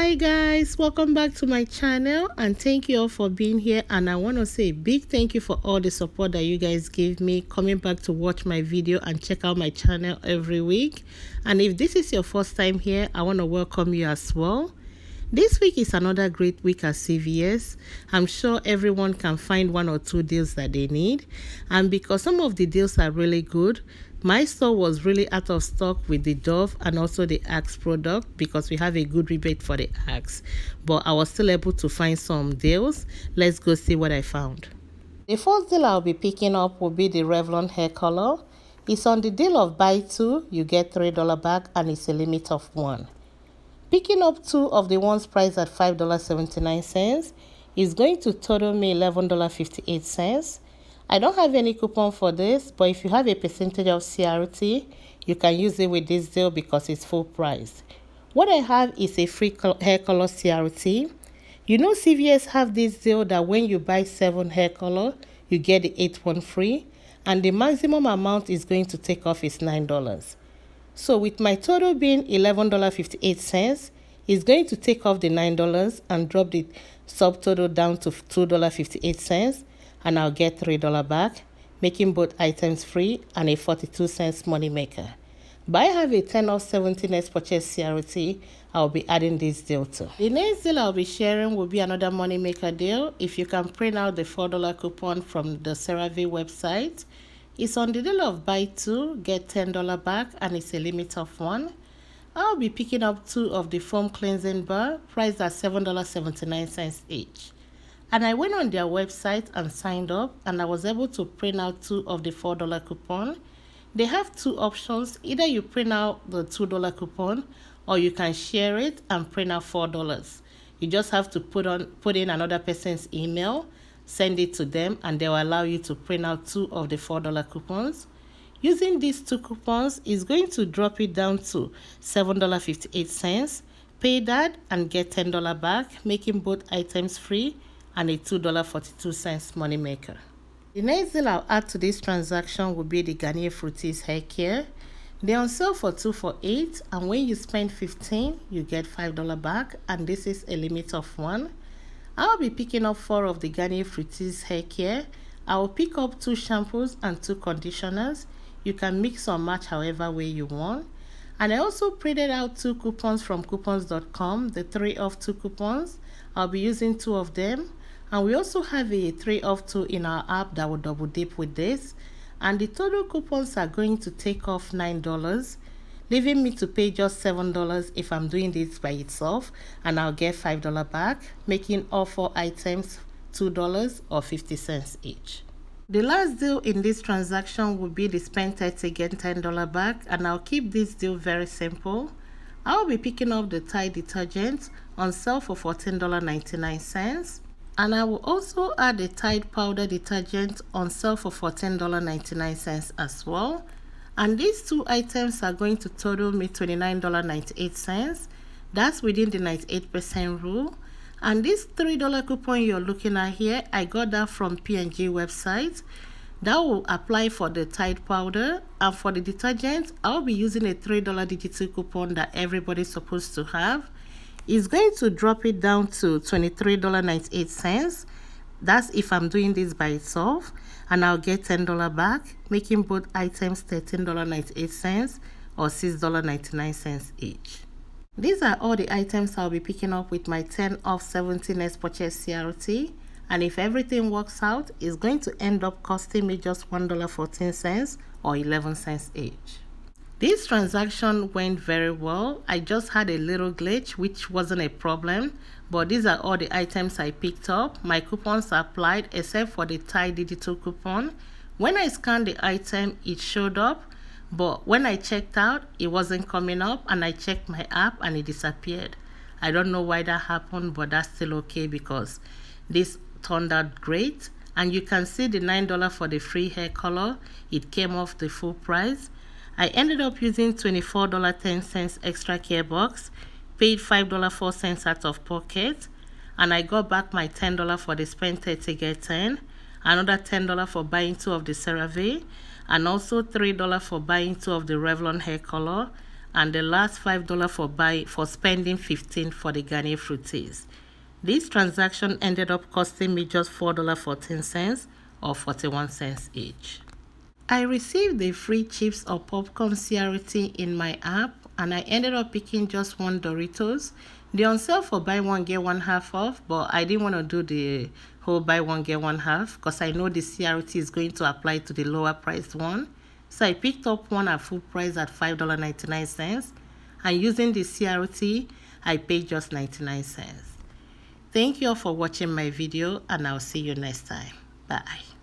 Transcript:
Hi guys, welcome back to my channel and thank you all for being here. And I want to say a big thank you for all the support that you guys give me coming back to watch my video and check out my channel every week. And if this is your first time here, I want to welcome you as well. This week is another great week at CVS. I'm sure everyone can find one or two deals that they need. And because some of the deals are really good, my store was really out of stock with the Dove and also the Axe product because we have a good rebate for the Axe. But I was still able to find some deals. Let's go see what I found. The first deal I'll be picking up will be the Revlon hair color. It's on the deal of buy two, you get $3 back, and it's a limit of 1. Picking up 2 of the ones priced at $5.79 is going to total me $11.58. I don't have any coupon for this, but if you have a percentage of CRT, you can use it with this deal because it's full price. What I have is a free hair color CRT. You know CVS have this deal that when you buy 7 hair color, you get the 8th one free, and the maximum amount is going to take off is $9. So with my total being $11.58, it's going to take off the $9 and drop the subtotal down to $2.58, and I'll get $3 back, making both items free and a 42-cent money maker. But I have a 10 off 17x purchase CRT I'll be adding this deal to. The next deal I'll be sharing will be another money maker deal. If you can print out the $4 coupon from the CeraVe website, it's on the deal of buy 2, get $10 back, and it's a limit of 1. I'll be picking up 2 of the foam cleansing bar priced at $7.79 each. And I went on their website and signed up, and I was able to print out 2 of the $4 coupon. They have 2 options. Either you print out the $2 coupon or you can share it and print out $4. You just have to put in another person's email, send it to them, and they will allow you to print out 2 of the $4 coupons. Using these 2 coupons is going to drop it down to $7.58. Pay that and get $10 back, making both items free and a $2.42 money maker. The next deal I'll add to this transaction will be the Garnier Fructis hair care. They're on sale for 2 for $8, and when you spend $15, you get $5 back, and this is a limit of 1. I'll be picking up 4 of the Garnier Fructis hair care. I will pick up 2 shampoos and 2 conditioners. You can mix or match however way you want. And I also printed out 2 coupons from coupons.com, the 3 off 2 coupons. I'll be using 2 of them. And we also have a 3 off 2 in our app that will double dip with this. And the total coupons are going to take off $9, leaving me to pay just $7 if I'm doing this by itself, and I'll get $5 back, making all 4 items $2 or 50 cents each. The last deal in this transaction will be the spend 30 get $10 back, and I'll keep this deal very simple. I'll be picking up the Tide detergent on sale for $14.99, and I will also add the Tide powder detergent on sale for $14.99 as well. And these 2 items are going to total me $29.98. That's within the 98% rule. And this $3 coupon you're looking at here, I got that from P&G website. That will apply for the Tide powder. And for the detergent, I'll be using a $3 digital coupon that everybody's supposed to have. It's going to drop it down to $23.98. That's if I'm doing this by itself, and I'll get $10 back, making both items $13.98 or $6.99 each. These are all the items I'll be picking up with my 10 off 17s purchase CRT, and if everything works out, it's going to end up costing me just $1.14 or 11 cents each. This transaction went very well. I just had a little glitch, which wasn't a problem, but these are all the items I picked up. My coupons are applied except for the Tide digital coupon. When I scanned the item, it showed up, but when I checked out, it wasn't coming up, and I checked my app and it disappeared. I don't know why that happened, but that's still okay because this turned out great. And you can see the $9 for the free hair color. It came off the full price. I ended up using $24.10 extra care box, paid $5.04 out of pocket, and I got back my $10 for the spend 30 get 10, another $10 for buying 2 of the CeraVe, and also $3 for buying 2 of the Revlon hair color, and the last $5 for spending 15 for the Garnier Fructis. This transaction ended up costing me just $4.14 or 41 cents each. I received the free chips or popcorn CRT in my app, and I ended up picking just one Doritos. They're on sale for buy one get one half off, but I didn't want to do the whole buy one get one half because I know the CRT is going to apply to the lower priced one. So I picked up one at full price at $5.99, and using the CRT, I paid just 99 cents. Thank you all for watching my video, and I'll see you next time. Bye.